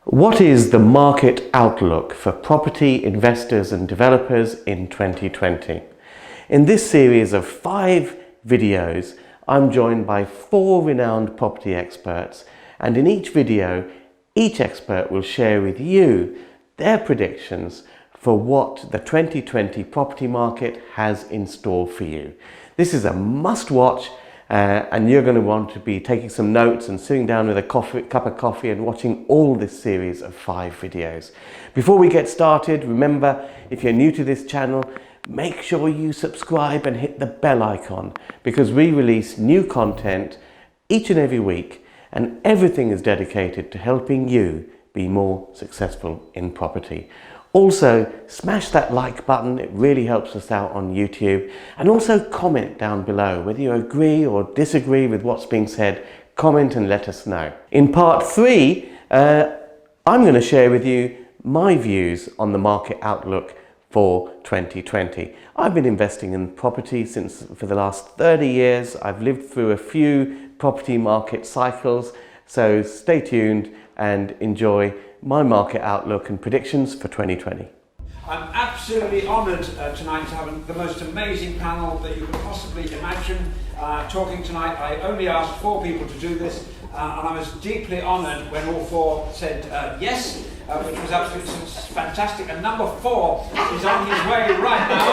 What is the market outlook for property investors and developers in 2020? In this series of 5 videos, I'm joined by 4 renowned property experts, and in each video, each expert will share with you their predictions for what the 2020 property market has in store for you. This is a must-watch. And you're going to want to be taking some notes and sitting down with a cup of coffee and watching all this series of 5 videos. Before we get started, remember, if you're new to this channel, make sure you subscribe and hit the bell icon, because we release new content each and every week, and everything is dedicated to helping you be more successful in property. Also, smash that like button, it really helps us out on YouTube. And also comment down below whether you agree or disagree with what's being said. Comment and let us know. In part 3, I'm going to share with you my views on the market outlook for 2020. I've been investing in property for the last 30 years. I've lived through a few property market cycles, so stay tuned and enjoy my market outlook and predictions for 2020. I'm absolutely honoured tonight to have the most amazing panel that you could possibly imagine talking tonight. I only asked 4 people to do this, and I was deeply honoured when all 4 said yes, which was absolutely fantastic. And number 4 is on his way right now.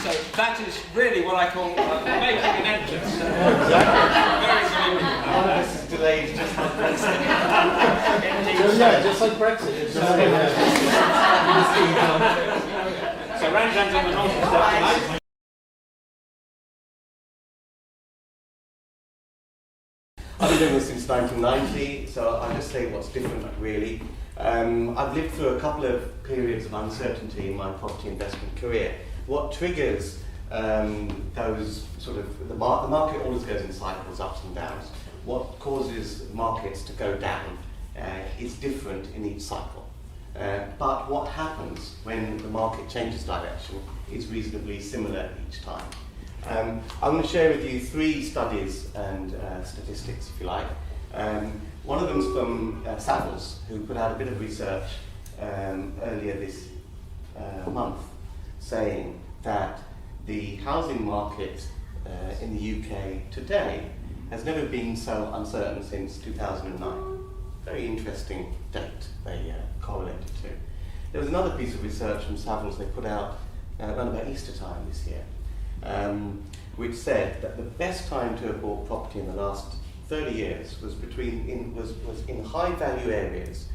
So that is really what I call making an entrance. Very good. One of us is delayed just like Brexit. Just like Brexit. So Ranjan's on the north step tonight. I've been doing this since 1990, so I'll just say what's different really. I've lived through a couple of periods of uncertainty in my property investment career. What triggers those sort of, the market always goes in cycles, ups and downs. What causes markets to go down is different in each cycle. But what happens when the market changes direction is reasonably similar each time. I'm going to share with you 3 studies and statistics, if you like. One of them is from Savills, who put out a bit of research earlier this month, saying that the housing market in the UK today has never been so uncertain since 2009. Very interesting date they correlated to. There was another piece of research from Savills they put out around about Easter time this year, which said that the best time to have bought property in the last 30 years was in high value areas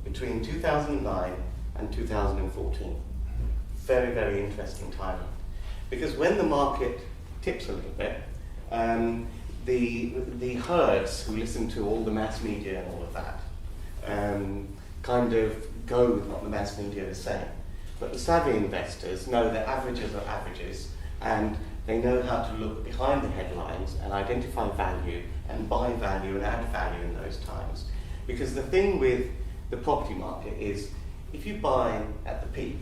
between 2009 and 2014. Very, very interesting time. Because when the market tips a little bit, the herds who listen to all the mass media and all of that kind of go with what the mass media is saying. But the savvy investors know that averages are averages, and they know how to look behind the headlines and identify value and buy value and add value in those times. Because the thing with the property market is, if you buy at the peak,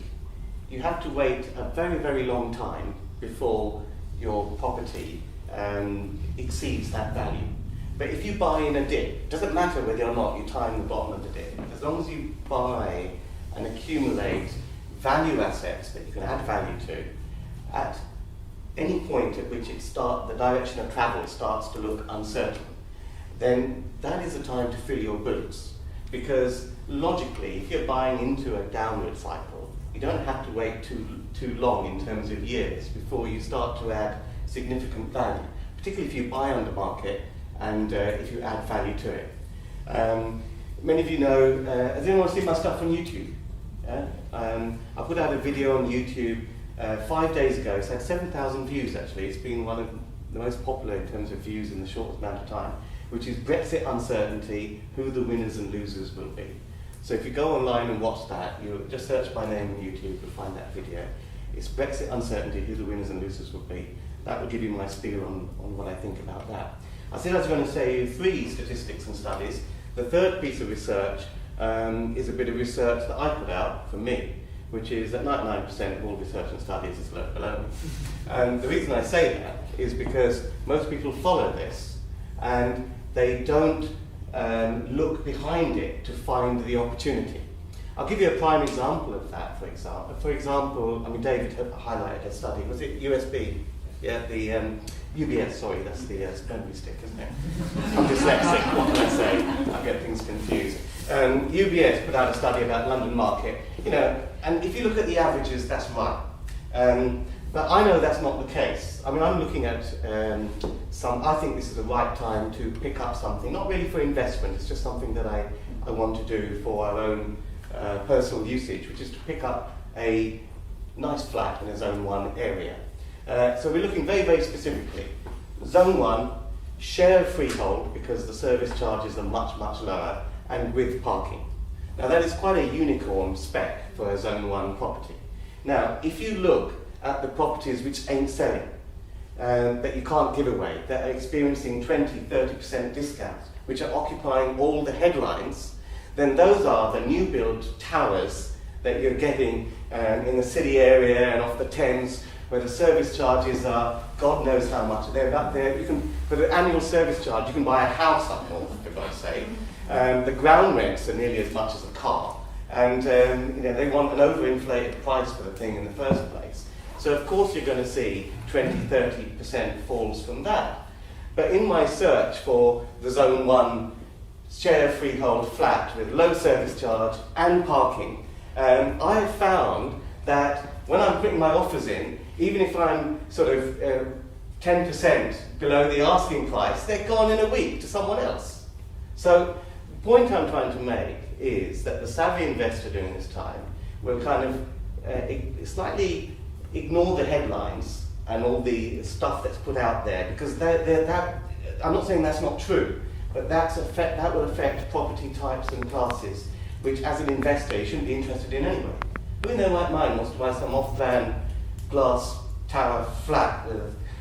you have to wait a very, very long time before your property exceeds that value. But if you buy in a dip, it doesn't matter whether or not you time the bottom of the dip. As long as you buy and accumulate value assets that you can add value to, at any point at which the direction of travel starts to look uncertain, then that is the time to fill your boots. Because logically, if you're buying into a downward cycle, you don't have to wait too long in terms of years before you start to add significant value, particularly if you buy under market and if you add value to it. Many of you know, has anyone seen my stuff on YouTube? Yeah? I put out a video on YouTube 5 days ago. It's had 7,000 views actually. It's been one of the most popular in terms of views in the shortest amount of time, which is Brexit uncertainty, who the winners and losers will be. So if you go online and watch that, you just search my name on YouTube, you'll find that video. It's Brexit uncertainty, who the winners and losers will be. That will give you my spiel on what I think about that. I said I was going to say 3 statistics and studies. The third piece of research is a bit of research that I put out for me, which is that 99% of all research and studies is below me. And the reason I say that is because most people follow this and they don't look behind it to find the opportunity. I'll give you a prime example of that, for example, I mean, David highlighted a study, was it USB? Yeah, the UBS, sorry, that's the memory stick, isn't it? I'm dyslexic, what can I say? I get things confused. UBS put out a study about London market, you know, and if you look at the averages, that's right. But I know that's not the case. I mean, I'm looking at I think this is the right time to pick up something, not really for investment, it's just something that I want to do for our own personal usage, which is to pick up a nice flat in a Zone 1 area. So we're looking very, very specifically. Zone 1, share freehold, because the service charges are much, much lower, and with parking. Now that is quite a unicorn spec for a Zone 1 property. Now, if you look at the properties which ain't selling, that you can't give away, that are experiencing 20-30% discounts, which are occupying all the headlines, then those are the new build towers that you're getting in the city area and off the Thames, where the service charges are God knows how much. They're up there. You can, for the annual service charge, you can buy a house up north, for God's sake. The ground rents are nearly as much as a car, and you know, they want an overinflated price for the thing in the first place. So of course you're going to see 20-30% falls from that. But in my search for the Zone 1 share freehold flat with low service charge and parking, I have found that when I'm putting my offers in, even if I'm sort of 10% below the asking price, they're gone in a week to someone else. So the point I'm trying to make is that the savvy investor during this time will kind of slightly ignore the headlines and all the stuff that's put out there, because I'm not saying that's not true, but that will affect property types and classes, which as an investor you shouldn't be interested in anyway. Who in their right mind wants to buy some off-plan glass tower flat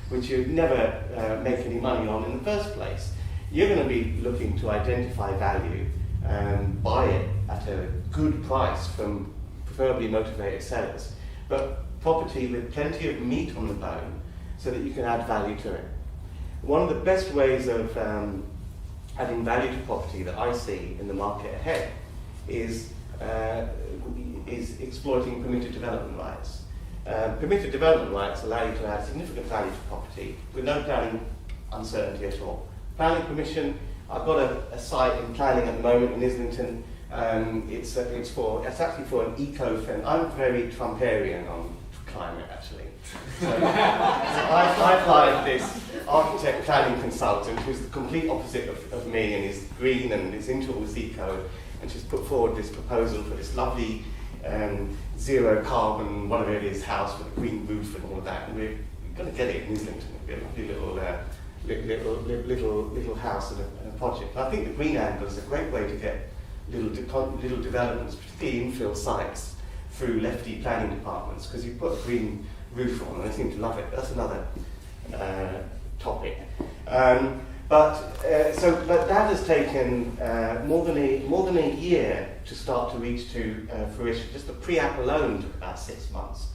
which you'd never make any money on in the first place? You're going to be looking to identify value and buy it at a good price from preferably motivated sellers, but property with plenty of meat on the bone so that you can add value to it. One of the best ways of adding value to property that I see in the market ahead is exploiting permitted development rights. Permitted development rights allow you to add significant value to property with no planning uncertainty at all. Planning permission, I've got a site in planning at the moment in Islington. It's actually for an eco-friendly. I'm very Trumparian on climate, actually. So I've hired this architect planning consultant who's the complete opposite of me, and is green and is into all this eco, and she's put forward this proposal for this lovely zero carbon, whatever it is, house with a green roof and all of that. And we're going to get it in Islington. It'll be a little house and a project. And I think the green angle is a great way to get little developments, particularly infill sites, through lefty planning departments, because you put a green roof on and they seem to love it. That's another topic. But that has taken more than a year to start to reach to fruition. Just the pre-app alone took about 6 months.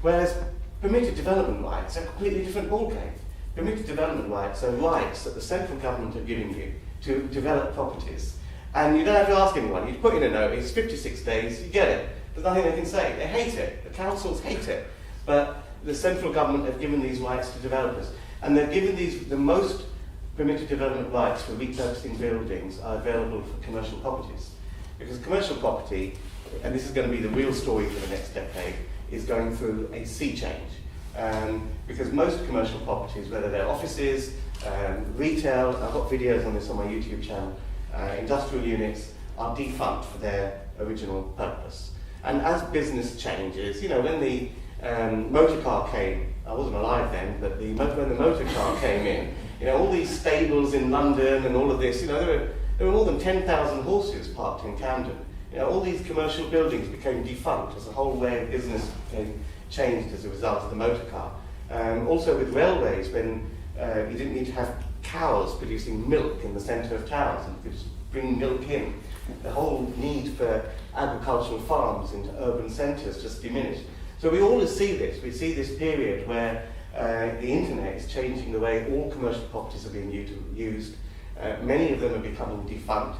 Whereas permitted development rights are a completely different ballgame. Permitted development rights are rights that the central government are giving you to develop properties. And you don't have to ask anyone. You put in a notice, 56 days, you get it. There's nothing they can say. They hate it. The councils hate it. But the central government have given these rights to developers. And they've given the most permitted development rights for repurposing buildings are available for commercial properties. Because commercial property, and this is going to be the real story for the next decade, is going through a sea change. Because most commercial properties, whether they're offices, retail, I've got videos on this on my YouTube channel, industrial units are defunct for their original purpose. And as business changes, you know, when the motor car came, I wasn't alive then, but when the motor car came in, you know, all these stables in London and all of this, you know, there were more than 10,000 horses parked in Camden. You know, all these commercial buildings became defunct as the whole way of business became changed as a result of the motor car. Also with railways, when you didn't need to have cows producing milk in the centre of towns, and you could just bring milk in, the whole need for agricultural farms into urban centres just diminished. So we always see this. We see this period where the internet is changing the way all commercial properties are being used. Many of them are becoming defunct.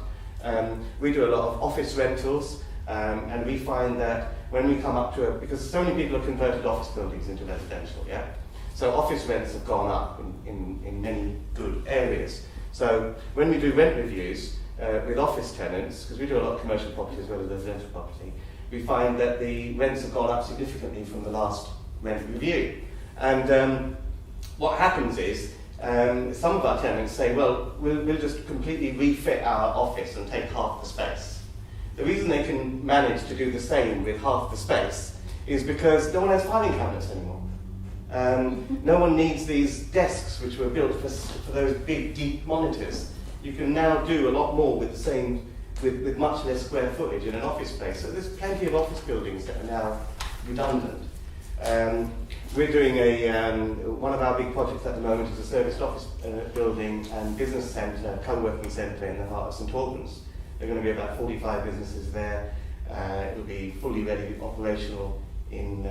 We do a lot of office rentals, and we find that when we come up to because so many people have converted office buildings into residential, yeah? So office rents have gone up in many good areas. So when we do rent reviews with office tenants, because we do a lot of commercial property as well as residential property, we find that the rents have gone up significantly from the last rent review. And what happens is, some of our tenants say, well, we'll just completely refit our office and take half the space. The reason they can manage to do the same with half the space is because no one has filing cabinets anymore. No one needs these desks which were built for those big, deep monitors. You can now do a lot more with the same, with much less square footage in an office space. So there's plenty of office buildings that are now redundant. We're doing one of our big projects at the moment is a serviced office building and business centre, co-working centre in the heart of St Albans. There are going to be about 45 businesses there. It'll be fully ready, operational in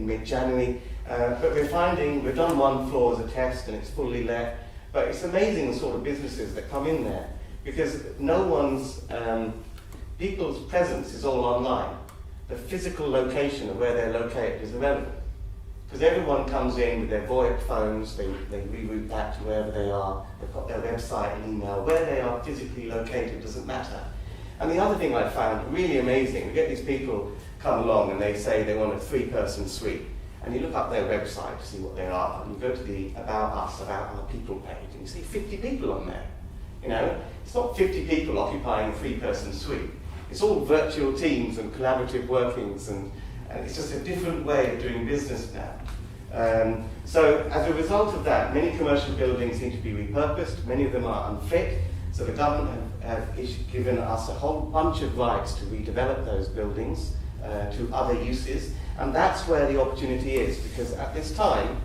mid-January. But we're finding, we've done one floor as a test and it's fully let, but it's amazing the sort of businesses that come in there because people's presence is all online. The physical location of where they're located is irrelevant. Because everyone comes in with their VoIP phones, they reroute that to wherever they are, they've got their website and email, where they are physically located doesn't matter. And the other thing I found really amazing, we get these people come along and they say they want a 3-person suite. And you look up their website to see what they are, and you go to the About Us, About Our People page, and you see 50 people on there. You know, it's not 50 people occupying a 3-person suite. It's all virtual teams and collaborative workings, and it's just a different way of doing business now. So as a result of that, many commercial buildings need to be repurposed. Many of them are unfit. So the government have given us a whole bunch of rights to redevelop those buildings to other uses. And that's where the opportunity is, because at this time,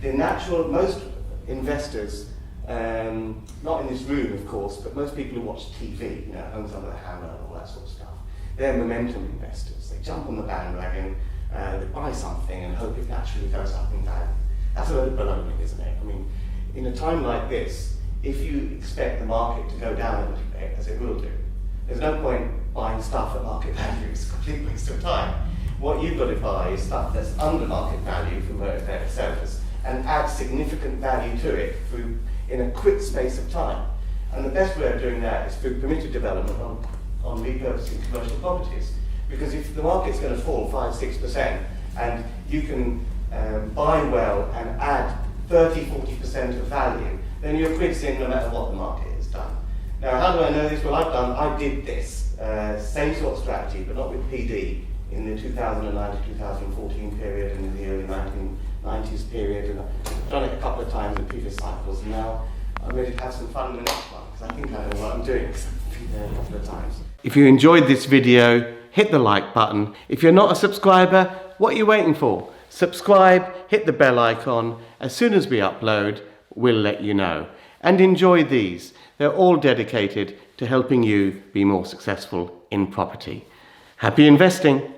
most investors, not in this room of course, but most people who watch TV, you know, Homes Under the Hammer and all that sort of stuff, they're momentum investors. They jump on the bandwagon, they buy something and hope it naturally goes up in value. That's a load of baloney, isn't it? I mean, in a time like this, if you expect the market to go down a little bit, as it will do, there's no point buying stuff at market value. It's a complete waste of time. What you've got to buy is stuff that's under market value from where it sells and add significant value to it in a quick space of time. And the best way of doing that is through permitted development on repurposing commercial properties. Because if the market's going to fall 5-6% and you can buy well and add 30-40% of value, then you're quids in no matter what the market has done. Now, how do I know this? Well, I did this, same sort of strategy, but not with PD, in the 2009 to 2014 period and in the early 1990s period, and I've done it a couple of times in previous cycles, and now I'm ready to have some fun in the next one, because I think I know what I'm doing, because I've been there a couple of times. If you enjoyed this video, hit the like button. If you're not a subscriber, what are you waiting for? Subscribe, hit the bell icon. As soon as we upload, we'll let you know. And enjoy these. They're all dedicated to helping you be more successful in property. Happy investing!